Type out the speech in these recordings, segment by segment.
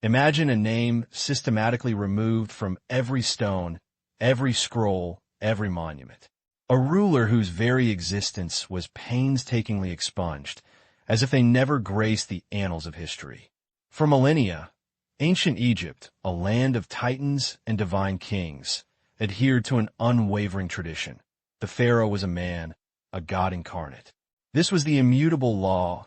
Imagine a name systematically removed from every stone, every scroll, every monument. A ruler whose very existence was painstakingly expunged, as if they never graced the annals of history. For millennia, ancient Egypt, a land of titans and divine kings, adhered to an unwavering tradition. The pharaoh was a man, a god incarnate. This was the immutable law,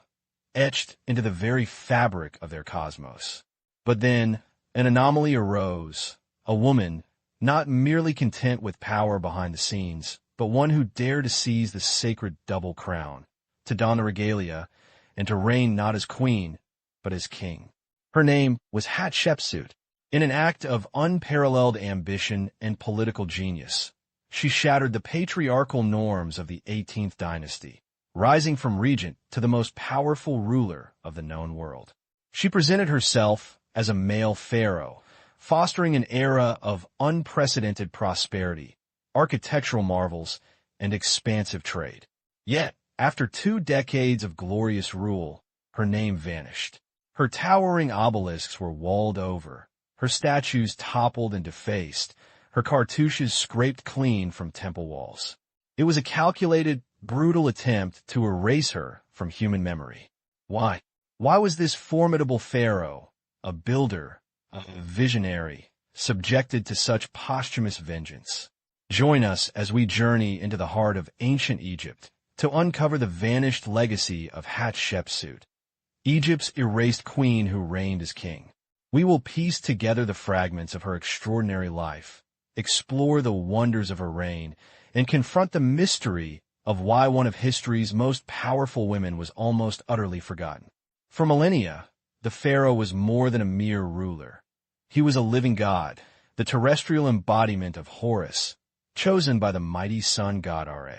etched into the very fabric of their cosmos. But then, an anomaly arose, a woman, not merely content with power behind the scenes, but one who dared to seize the sacred double crown, to don the regalia, and to reign not as queen, but as king. Her name was Hatshepsut. In an act of unparalleled ambition and political genius, she shattered the patriarchal norms of the 18th dynasty, rising from regent to the most powerful ruler of the known world. She presented herself as a male pharaoh, fostering an era of unprecedented prosperity, architectural marvels, and expansive trade. Yet, after 2 decades of glorious rule, her name vanished. Her towering obelisks were walled over, her statues toppled and defaced, her cartouches scraped clean from temple walls. It was a calculated, brutal attempt to erase her from human memory. Why? Why was this formidable pharaoh, a builder, a visionary, subjected to such posthumous vengeance? Join us as we journey into the heart of ancient Egypt to uncover the vanished legacy of Hatshepsut, Egypt's erased queen who reigned as king. We will piece together the fragments of her extraordinary life, explore the wonders of her reign, and confront the mystery of why one of history's most powerful women was almost utterly forgotten. For millennia, the pharaoh was more than a mere ruler. He was a living god, the terrestrial embodiment of Horus, chosen by the mighty sun god Ra.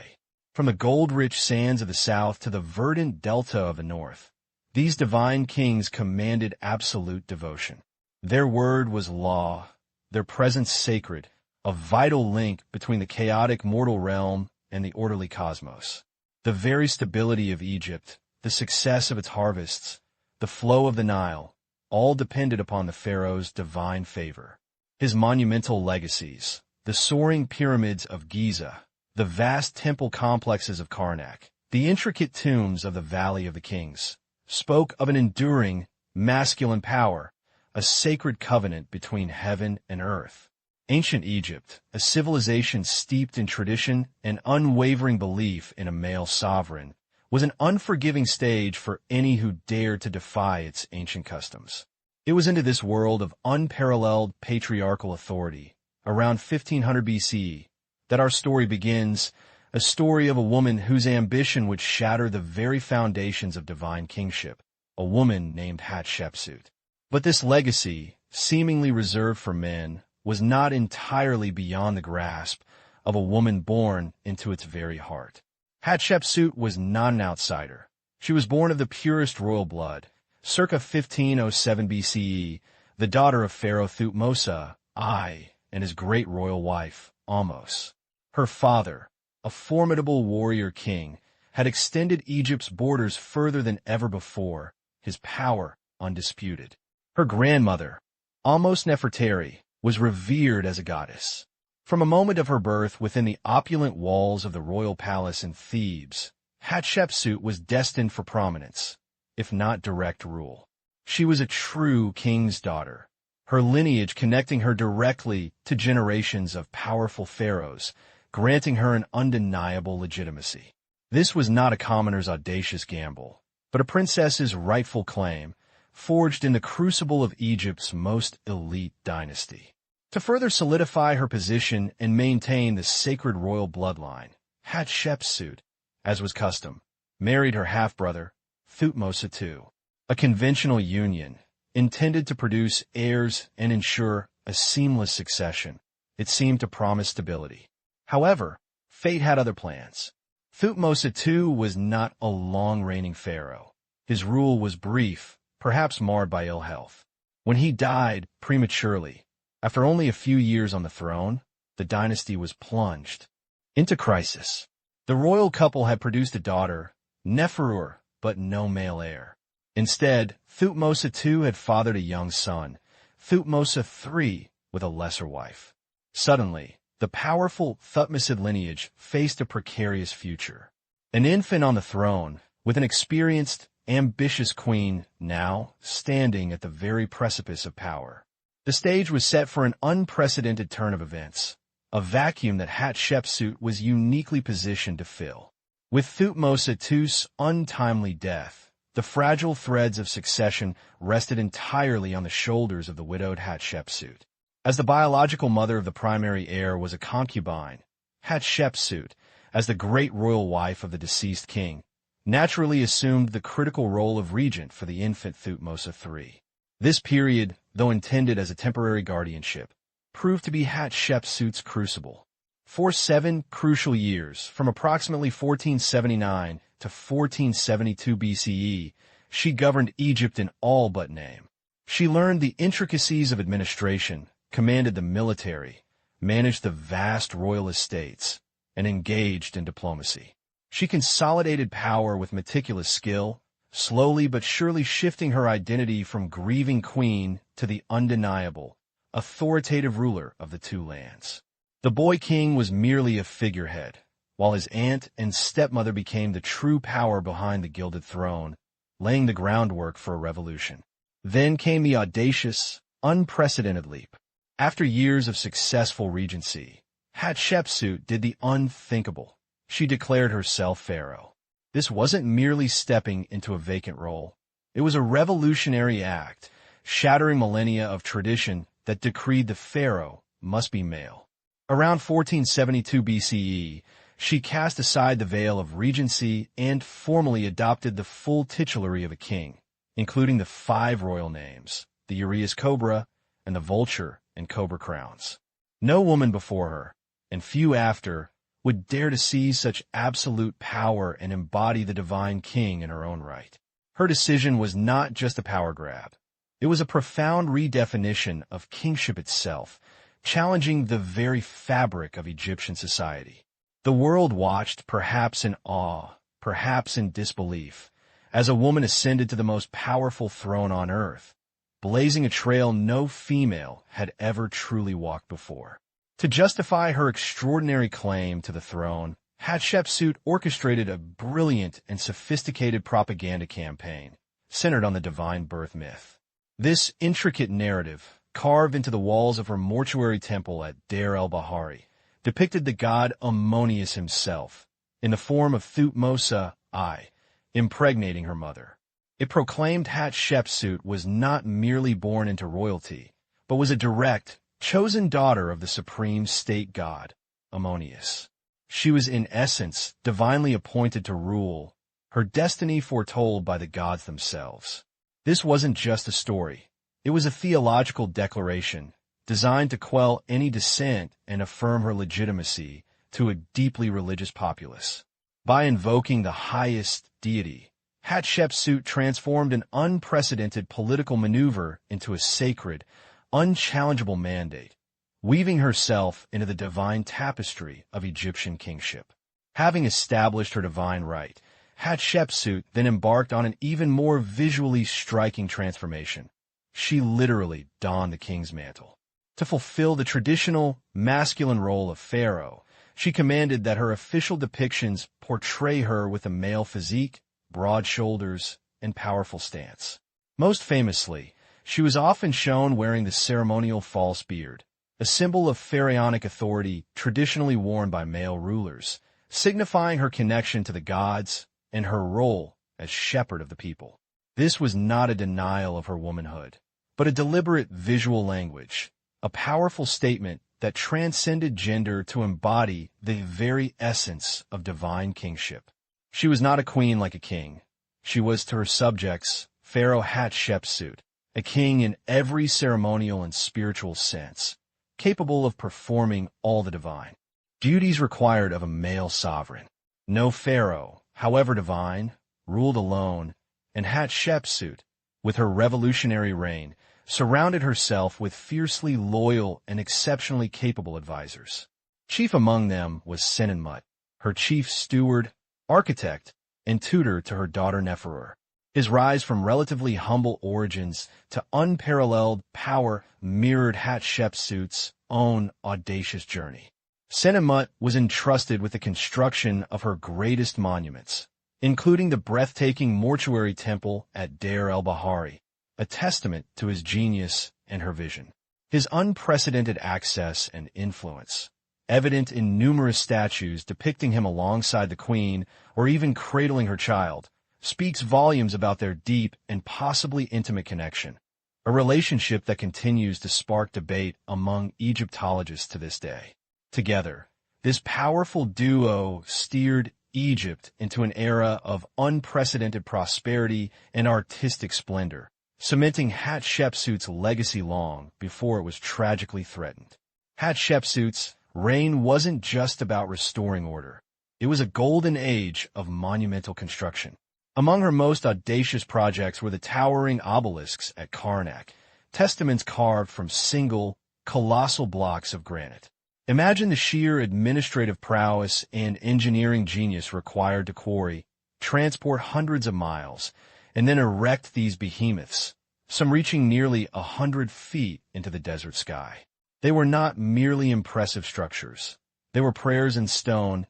From the gold-rich sands of the south to the verdant delta of the north, these divine kings commanded absolute devotion. Their word was law, their presence sacred, a vital link between the chaotic mortal realm and the orderly cosmos. The very stability of Egypt, the success of its harvests, the flow of the Nile, all depended upon the pharaoh's divine favor. His monumental legacies, the soaring pyramids of Giza, the vast temple complexes of Karnak, the intricate tombs of the Valley of the Kings, spoke of an enduring, masculine power, a sacred covenant between heaven and earth. Ancient Egypt, a civilization steeped in tradition and unwavering belief in a male sovereign, was an unforgiving stage for any who dared to defy its ancient customs. It was into this world of unparalleled patriarchal authority, around 1500 BCE, that our story begins, a story of a woman whose ambition would shatter the very foundations of divine kingship, a woman named Hatshepsut. But this legacy, seemingly reserved for men, was not entirely beyond the grasp of a woman born into its very heart. Hatshepsut was not an outsider. She was born of the purest royal blood, circa 1507 BCE, the daughter of Pharaoh Thutmose I and his great royal wife, Ahmose. Her father, a formidable warrior king, had extended Egypt's borders further than ever before, his power undisputed. Her grandmother, Ahmose Nefertari, was revered as a goddess. From a moment of her birth within the opulent walls of the royal palace in Thebes, Hatshepsut was destined for prominence, if not direct rule. She was a true king's daughter, her lineage connecting her directly to generations of powerful pharaohs, granting her an undeniable legitimacy. This was not a commoner's audacious gamble, but a princess's rightful claim, forged in the crucible of Egypt's most elite dynasty. To further solidify her position and maintain the sacred royal bloodline, Hatshepsut, as was custom, married her half-brother, Thutmose II, a conventional union intended to produce heirs and ensure a seamless succession. It seemed to promise stability. However, fate had other plans. Thutmose II was not a long-reigning pharaoh. His rule was brief, perhaps marred by ill health. When he died prematurely, after only a few years on the throne, the dynasty was plunged into crisis. The royal couple had produced a daughter, Neferur, but no male heir. Instead, Thutmose II had fathered a young son, Thutmose III with a lesser wife. Suddenly, the powerful Thutmose lineage faced a precarious future. An infant on the throne, with an experienced, ambitious queen now standing at the very precipice of power. The stage was set for an unprecedented turn of events, a vacuum that Hatshepsut was uniquely positioned to fill. With Thutmose II's untimely death, the fragile threads of succession rested entirely on the shoulders of the widowed Hatshepsut. As the biological mother of the primary heir was a concubine, Hatshepsut, as the great royal wife of the deceased king, naturally assumed the critical role of regent for the infant Thutmose III. This period, though intended as a temporary guardianship, proved to be Hatshepsut's crucible. For 7 crucial years, from approximately 1479 to 1472 BCE, she governed Egypt in all but name. She learned the intricacies of administration, commanded the military, managed the vast royal estates, and engaged in diplomacy. She consolidated power with meticulous skill, slowly but surely shifting her identity from grieving queen to the undeniable, authoritative ruler of the two lands. The boy king was merely a figurehead, while his aunt and stepmother became the true power behind the gilded throne, laying the groundwork for a revolution. Then came the audacious, unprecedented leap. After years of successful regency, Hatshepsut did the unthinkable. She declared herself pharaoh. This wasn't merely stepping into a vacant role. It was a revolutionary act, shattering millennia of tradition that decreed the pharaoh must be male. Around 1472 BCE, she cast aside the veil of regency and formally adopted the full titulary of a king, including the 5 royal names, the uraeus cobra, and the vulture and cobra crowns. No woman before her, and few after, would dare to seize such absolute power and embody the divine king in her own right. Her decision was not just a power grab. It was a profound redefinition of kingship itself, challenging the very fabric of Egyptian society. The world watched, perhaps in awe, perhaps in disbelief, as a woman ascended to the most powerful throne on earth, blazing a trail no female had ever truly walked before. To justify her extraordinary claim to the throne, Hatshepsut orchestrated a brilliant and sophisticated propaganda campaign centered on the divine birth myth. This intricate narrative, carved into the walls of her mortuary temple at Deir el-Bahari, depicted the god Ammonius himself, in the form of Thutmose I, impregnating her mother. It proclaimed Hatshepsut was not merely born into royalty, but was a direct, chosen daughter of the supreme state god, Ammonius. She was in essence divinely appointed to rule, her destiny foretold by the gods themselves. This wasn't just a story. It was a theological declaration, designed to quell any dissent and affirm her legitimacy to a deeply religious populace. By invoking the highest deity, Hatshepsut transformed an unprecedented political maneuver into a sacred, unchallengeable mandate, weaving herself into the divine tapestry of Egyptian kingship. Having established her divine right, Hatshepsut then embarked on an even more visually striking transformation. She literally donned the king's mantle. To fulfill the traditional masculine role of pharaoh, she commanded that her official depictions portray her with a male physique, broad shoulders, and powerful stance. Most famously, she was often shown wearing the ceremonial false beard, a symbol of pharaonic authority traditionally worn by male rulers, signifying her connection to the gods and her role as shepherd of the people. This was not a denial of her womanhood, but a deliberate visual language, a powerful statement that transcended gender to embody the very essence of divine kingship. She was not a queen like a king. She was to her subjects Pharaoh Hatshepsut, a king in every ceremonial and spiritual sense, capable of performing all the divine duties required of a male sovereign. No pharaoh, however divine, ruled alone, and Hatshepsut, with her revolutionary reign, surrounded herself with fiercely loyal and exceptionally capable advisors. Chief among them was Senenmut, her chief steward, architect, and tutor to her daughter Neferur. His rise from relatively humble origins to unparalleled power mirrored Hatshepsut's own audacious journey. Senenmut was entrusted with the construction of her greatest monuments, including the breathtaking mortuary temple at Deir el-Bahari, a testament to his genius and her vision. His unprecedented access and influence, evident in numerous statues depicting him alongside the queen or even cradling her child, speaks volumes about their deep and possibly intimate connection, a relationship that continues to spark debate among Egyptologists to this day. Together, this powerful duo steered Egypt into an era of unprecedented prosperity and artistic splendor, cementing Hatshepsut's legacy long before it was tragically threatened. Hatshepsut's reign wasn't just about restoring order. It was a golden age of monumental construction. Among her most audacious projects were the towering obelisks at Karnak, testaments carved from single, colossal blocks of granite. Imagine the sheer administrative prowess and engineering genius required to quarry, transport hundreds of miles, and then erect these behemoths, some reaching nearly 100 feet into the desert sky. They were not merely impressive structures. They were prayers in stone,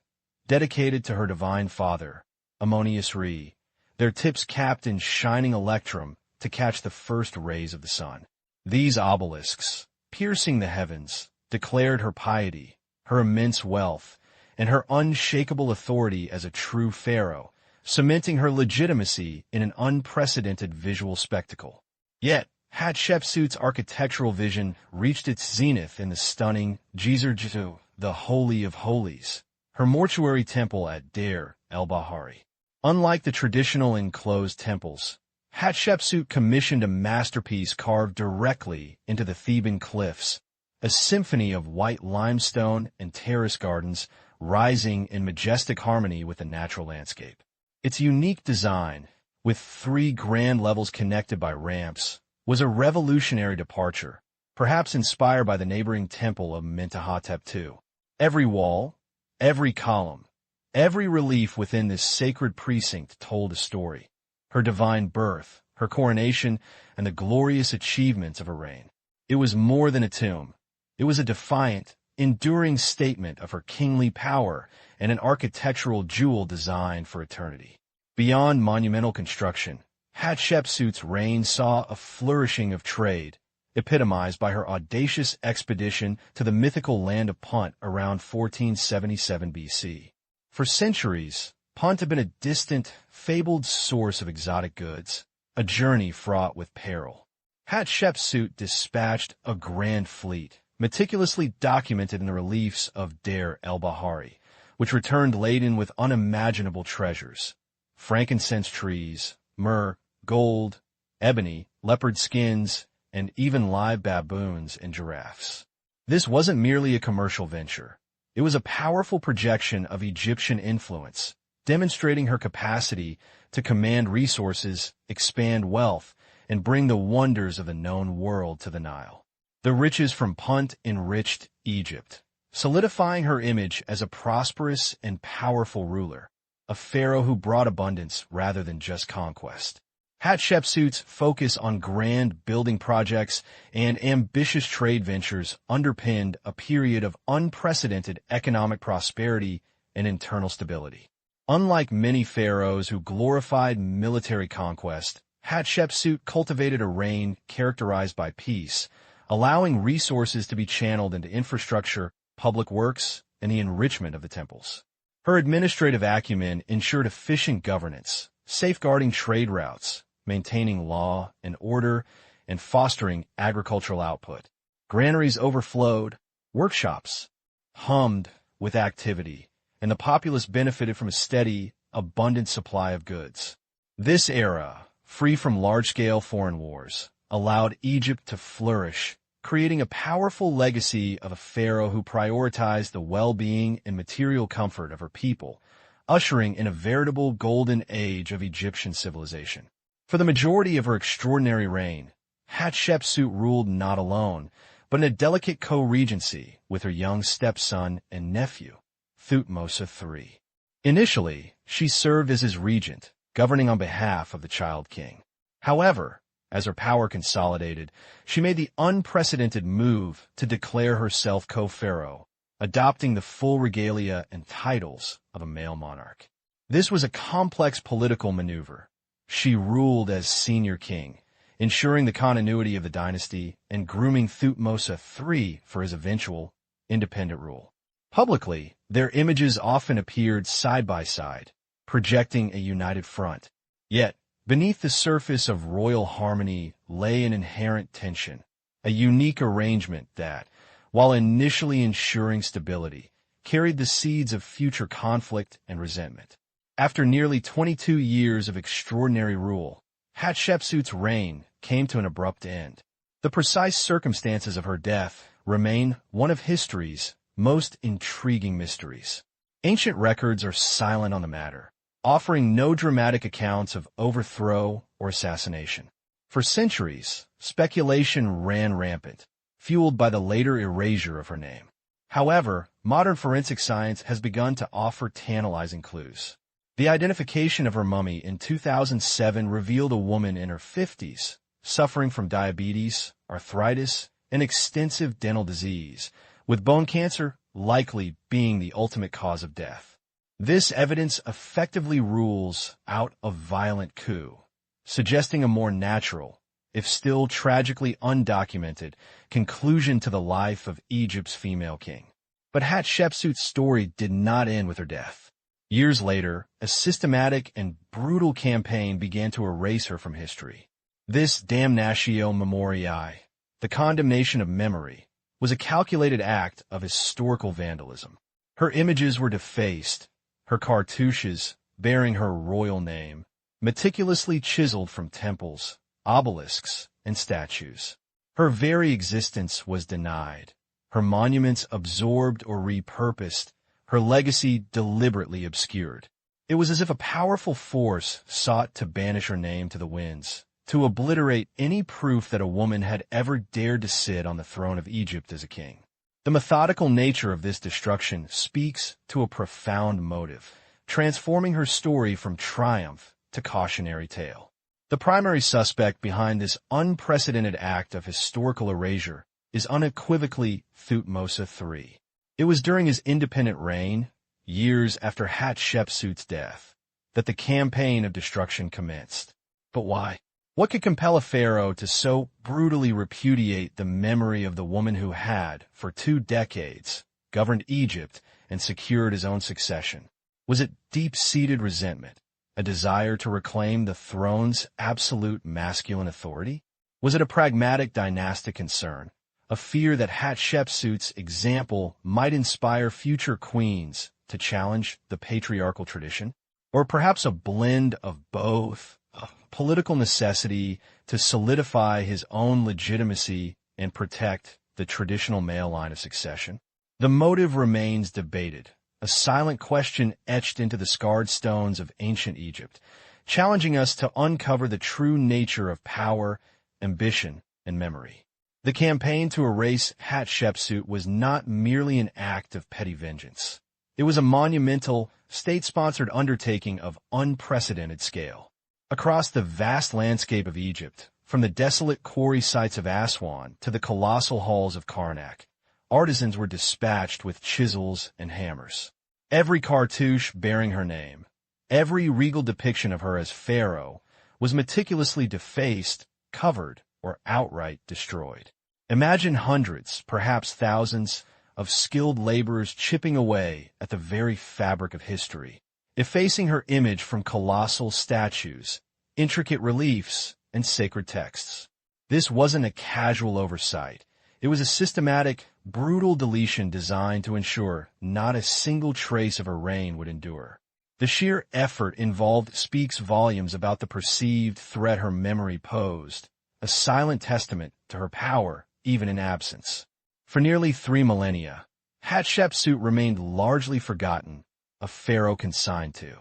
dedicated to her divine father, Ammonius Re, their tips capped in shining electrum to catch the first rays of the sun. These obelisks, piercing the heavens, declared her piety, her immense wealth, and her unshakable authority as a true pharaoh, cementing her legitimacy in an unprecedented visual spectacle. Yet, Hatshepsut's architectural vision reached its zenith in the stunning Djeser, the Holy of Holies, her mortuary temple at Deir el-Bahari. Unlike the traditional enclosed temples, Hatshepsut commissioned a masterpiece carved directly into the Theban cliffs, a symphony of white limestone and terrace gardens rising in majestic harmony with the natural landscape. Its unique design, with 3 grand levels connected by ramps, was a revolutionary departure, perhaps inspired by the neighboring temple of Mentuhotep II. Every wall, every column, every relief within this sacred precinct told a story: her divine birth, her coronation, and the glorious achievements of her reign. It was more than a tomb. It was a defiant, enduring statement of her kingly power and an architectural jewel designed for eternity. Beyond monumental construction, Hatshepsut's reign saw a flourishing of trade, epitomized by her audacious expedition to the mythical land of Punt around 1477 BC. For centuries, Punt had been a distant, fabled source of exotic goods, a journey fraught with peril. Hatshepsut dispatched a grand fleet, meticulously documented in the reliefs of Deir el-Bahari, which returned laden with unimaginable treasures: frankincense trees, myrrh, gold, ebony, leopard skins, and even live baboons and giraffes. This wasn't merely a commercial venture. It was a powerful projection of Egyptian influence, demonstrating her capacity to command resources, expand wealth, and bring the wonders of the known world to the Nile. The riches from Punt enriched Egypt, solidifying her image as a prosperous and powerful ruler, a pharaoh who brought abundance rather than just conquest. Hatshepsut's focus on grand building projects and ambitious trade ventures underpinned a period of unprecedented economic prosperity and internal stability. Unlike many pharaohs who glorified military conquest, Hatshepsut cultivated a reign characterized by peace, allowing resources to be channeled into infrastructure, public works, and the enrichment of the temples. Her administrative acumen ensured efficient governance, safeguarding trade routes, maintaining law and order, and fostering agricultural output. Granaries overflowed, workshops hummed with activity, and the populace benefited from a steady, abundant supply of goods. This era, free from large-scale foreign wars, allowed Egypt to flourish, creating a powerful legacy of a pharaoh who prioritized the well-being and material comfort of her people, ushering in a veritable golden age of Egyptian civilization. For the majority of her extraordinary reign, Hatshepsut ruled not alone, but in a delicate co-regency with her young stepson and nephew, Thutmose III. Initially, she served as his regent, governing on behalf of the child king. However, as her power consolidated, she made the unprecedented move to declare herself co-pharaoh, adopting the full regalia and titles of a male monarch. This was a complex political maneuver. She ruled as senior king, ensuring the continuity of the dynasty and grooming Thutmose III for his eventual independent rule. Publicly, their images often appeared side by side, projecting a united front. Yet, beneath the surface of royal harmony lay an inherent tension, a unique arrangement that, while initially ensuring stability, carried the seeds of future conflict and resentment. After nearly 22 years of extraordinary rule, Hatshepsut's reign came to an abrupt end. The precise circumstances of her death remain one of history's most intriguing mysteries. Ancient records are silent on the matter, offering no dramatic accounts of overthrow or assassination. For centuries, speculation ran rampant, fueled by the later erasure of her name. However, modern forensic science has begun to offer tantalizing clues. The identification of her mummy in 2007 revealed a woman in her 50s, suffering from diabetes, arthritis, and extensive dental disease, with bone cancer likely being the ultimate cause of death. This evidence effectively rules out a violent coup, suggesting a more natural, if still tragically undocumented, conclusion to the life of Egypt's female king. But Hatshepsut's story did not end with her death. Years later, a systematic and brutal campaign began to erase her from history. This damnatio memoriae, the condemnation of memory, was a calculated act of historical vandalism. Her images were defaced, her cartouches, bearing her royal name, meticulously chiseled from temples, obelisks, and statues. Her very existence was denied, her monuments absorbed or repurposed, her legacy deliberately obscured. It was as if a powerful force sought to banish her name to the winds, to obliterate any proof that a woman had ever dared to sit on the throne of Egypt as a king. The methodical nature of this destruction speaks to a profound motive, transforming her story from triumph to cautionary tale. The primary suspect behind this unprecedented act of historical erasure is unequivocally Thutmose III. It was during his independent reign, years after Hatshepsut's death, that the campaign of destruction commenced. But why? What could compel a pharaoh to so brutally repudiate the memory of the woman who had, for 2 decades, governed Egypt and secured his own succession? Was it deep-seated resentment, a desire to reclaim the throne's absolute masculine authority? Was it a pragmatic dynastic concern, a fear that Hatshepsut's example might inspire future queens to challenge the patriarchal tradition? Or perhaps a blend of both, a political necessity to solidify his own legitimacy and protect the traditional male line of succession? The motive remains debated, a silent question etched into the scarred stones of ancient Egypt, challenging us to uncover the true nature of power, ambition, and memory. The campaign to erase Hatshepsut was not merely an act of petty vengeance. It was a monumental, state-sponsored undertaking of unprecedented scale. Across the vast landscape of Egypt, from the desolate quarry sites of Aswan to the colossal halls of Karnak, artisans were dispatched with chisels and hammers. Every cartouche bearing her name, every regal depiction of her as pharaoh, was meticulously defaced, covered, or outright destroyed. Imagine hundreds, perhaps thousands, of skilled laborers chipping away at the very fabric of history, effacing her image from colossal statues, intricate reliefs, and sacred texts. This wasn't a casual oversight. It was a systematic, brutal deletion designed to ensure not a single trace of her reign would endure. The sheer effort involved speaks volumes about the perceived threat her memory posed, a silent testament to her power even in absence. For nearly 3 millennia, Hatshepsut remained largely forgotten, a pharaoh consigned to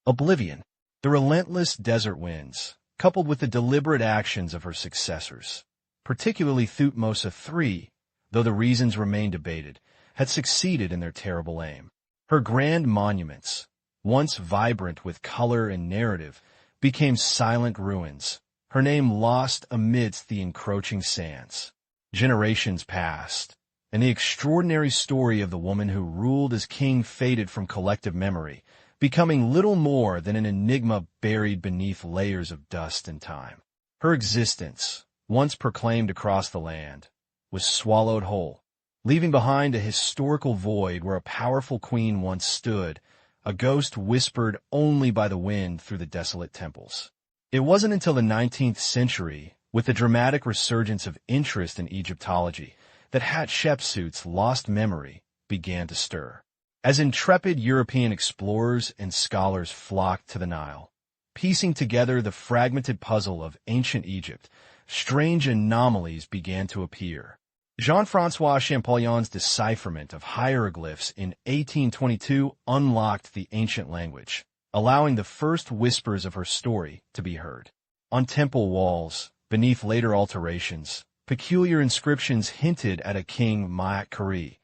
oblivion. The relentless desert winds, coupled with the deliberate actions of her successors, particularly Thutmose III, though the reasons remain debated, had succeeded in their terrible aim. Her grand monuments, once vibrant with color and narrative, became silent ruins, her name lost amidst the encroaching sands. Generations passed, and the extraordinary story of the woman who ruled as king faded from collective memory, becoming little more than an enigma buried beneath layers of dust and time. Her existence, once proclaimed across the land, was swallowed whole, leaving behind a historical void where a powerful queen once stood, a ghost whispered only by the wind through the desolate temples. It wasn't until the 19th century, with the dramatic resurgence of interest in Egyptology, that Hatshepsut's lost memory began to stir. As intrepid European explorers and scholars flocked to the Nile, piecing together the fragmented puzzle of ancient Egypt, strange anomalies began to appear. Jean-François Champollion's decipherment of hieroglyphs in 1822 unlocked the ancient language, allowing the first whispers of her story to be heard. On temple walls, beneath later alterations, peculiar inscriptions hinted at a king Maat-Kari,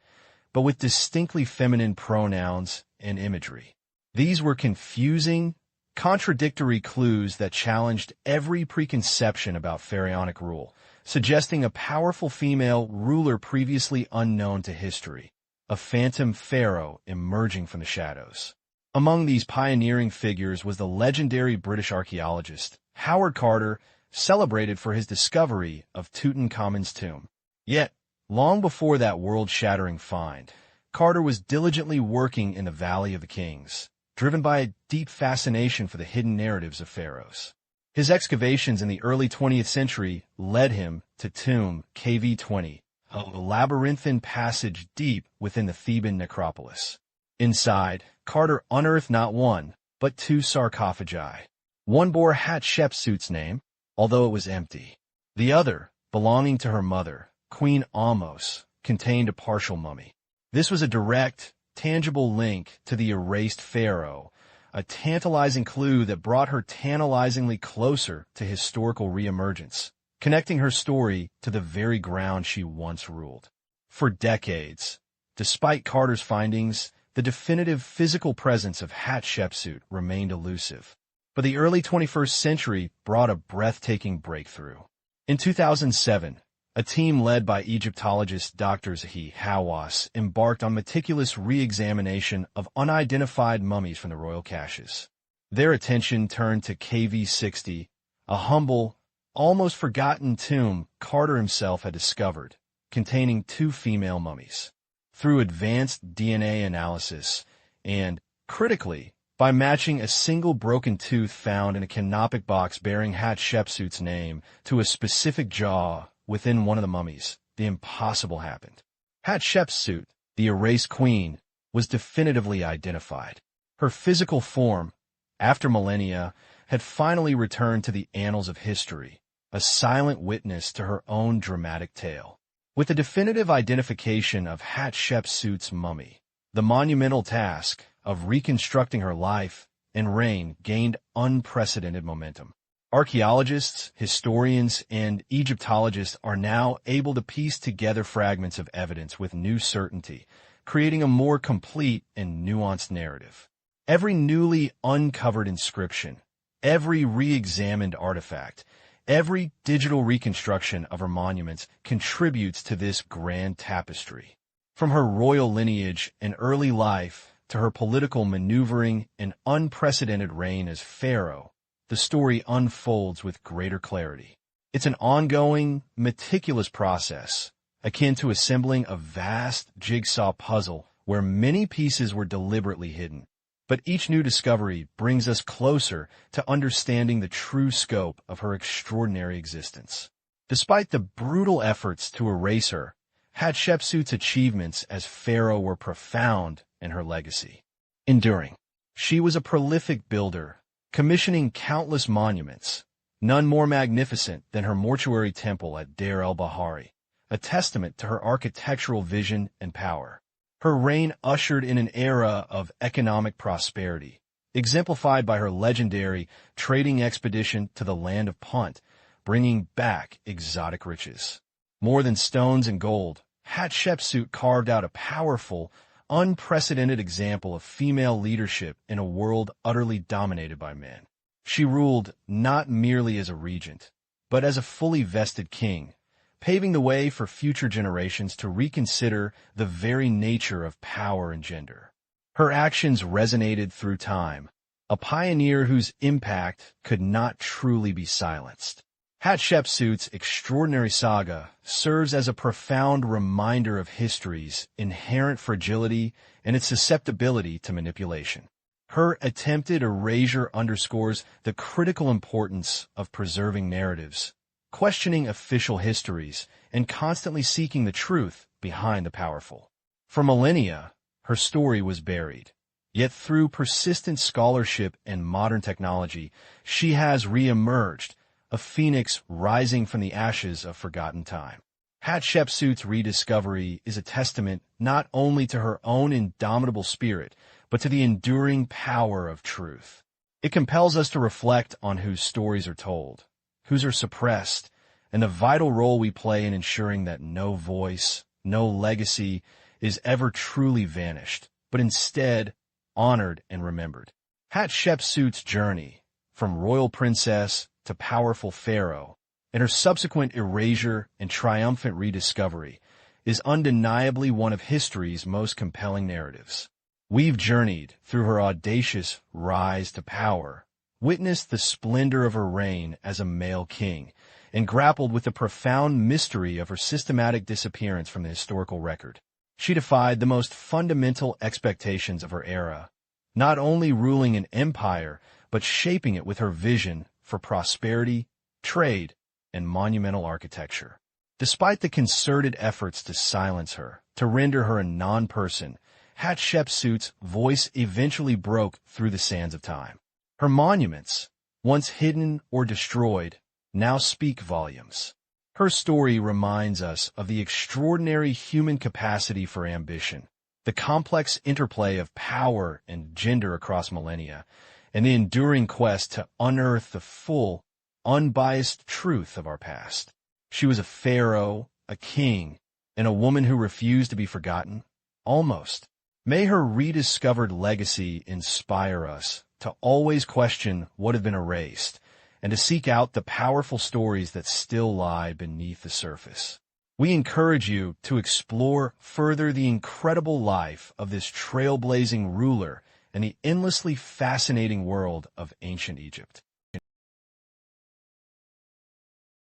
but with distinctly feminine pronouns and imagery. These were confusing, contradictory clues that challenged every preconception about pharaonic rule, suggesting a powerful female ruler previously unknown to history, a phantom pharaoh emerging from the shadows. Among these pioneering figures was the legendary British archaeologist Howard Carter, celebrated for his discovery of Tutankhamun's tomb. Yet, long before that world-shattering find, Carter was diligently working in the Valley of the Kings, driven by a deep fascination for the hidden narratives of pharaohs. His excavations in the early 20th century led him to Tomb KV-20, a labyrinthine passage deep within the Theban necropolis. Inside, Carter unearthed not one, but two sarcophagi. One bore Hatshepsut's name, although it was empty. The other, belonging to her mother, Queen Ahmose, contained a partial mummy. This was a direct, tangible link to the erased pharaoh, a tantalizing clue that brought her tantalizingly closer to historical reemergence, connecting her story to the very ground she once ruled. For decades, despite Carter's findings, the definitive physical presence of Hatshepsut remained elusive. But the early 21st century brought a breathtaking breakthrough. In 2007, a team led by Egyptologist Dr. Zahi Hawass embarked on meticulous re-examination of unidentified mummies from the royal caches. Their attention turned to KV-60, a humble, almost forgotten tomb Carter himself had discovered, containing two female mummies. Through advanced DNA analysis and, critically, by matching a single broken tooth found in a canopic box bearing Hatshepsut's name to a specific jaw within one of the mummies, the impossible happened. Hatshepsut, the erased queen, was definitively identified. Her physical form, after millennia, had finally returned to the annals of history, a silent witness to her own dramatic tale. With the definitive identification of Hatshepsut's mummy, the monumental task of reconstructing her life and reign gained unprecedented momentum. Archaeologists, historians, and Egyptologists are now able to piece together fragments of evidence with new certainty, creating a more complete and nuanced narrative. Every newly uncovered inscription, every re-examined artifact, every digital reconstruction of her monuments contributes to this grand tapestry. From her royal lineage and early life to her political maneuvering and unprecedented reign as pharaoh, the story unfolds with greater clarity. It's an ongoing, meticulous process, akin to assembling a vast jigsaw puzzle where many pieces were deliberately hidden. But each new discovery brings us closer to understanding the true scope of her extraordinary existence. Despite the brutal efforts to erase her, Hatshepsut's achievements as pharaoh were profound and her legacy enduring. She was a prolific builder, commissioning countless monuments, none more magnificent than her mortuary temple at Deir el-Bahari, a testament to her architectural vision and power. Her reign ushered in an era of economic prosperity, exemplified by her legendary trading expedition to the land of Punt, bringing back exotic riches. More than stones and gold, Hatshepsut carved out a powerful, unprecedented example of female leadership in a world utterly dominated by men. She ruled not merely as a regent, but as a fully vested king, paving the way for future generations to reconsider the very nature of power and gender. Her actions resonated through time, a pioneer whose impact could not truly be silenced. Hatshepsut's extraordinary saga serves as a profound reminder of history's inherent fragility and its susceptibility to manipulation. Her attempted erasure underscores the critical importance of preserving narratives, questioning official histories, and constantly seeking the truth behind the powerful. For millennia, her story was buried. Yet through persistent scholarship and modern technology, she has re-emerged, a phoenix rising from the ashes of forgotten time. Hatshepsut's rediscovery is a testament not only to her own indomitable spirit, but to the enduring power of truth. It compels us to reflect on whose stories are told, whose are suppressed, and the vital role we play in ensuring that no voice, no legacy is ever truly vanished, but instead honored and remembered. Hatshepsut's journey, from royal princess to powerful pharaoh, and her subsequent erasure and triumphant rediscovery, is undeniably one of history's most compelling narratives. We've journeyed through her audacious rise to power, witnessed the splendor of her reign as a male king, and grappled with the profound mystery of her systematic disappearance from the historical record. She defied the most fundamental expectations of her era, not only ruling an empire, but shaping it with her vision for prosperity, trade, and monumental architecture. Despite the concerted efforts to silence her, to render her a non-person, Hatshepsut's voice eventually broke through the sands of time. Her monuments, once hidden or destroyed, now speak volumes. Her story reminds us of the extraordinary human capacity for ambition, the complex interplay of power and gender across millennia, and the enduring quest to unearth the full, unbiased truth of our past. She was a pharaoh, a king, and a woman who refused to be forgotten, almost. May her rediscovered legacy inspire us to always question what had been erased and to seek out the powerful stories that still lie beneath the surface. We encourage you to explore further the incredible life of this trailblazing ruler and the endlessly fascinating world of ancient Egypt.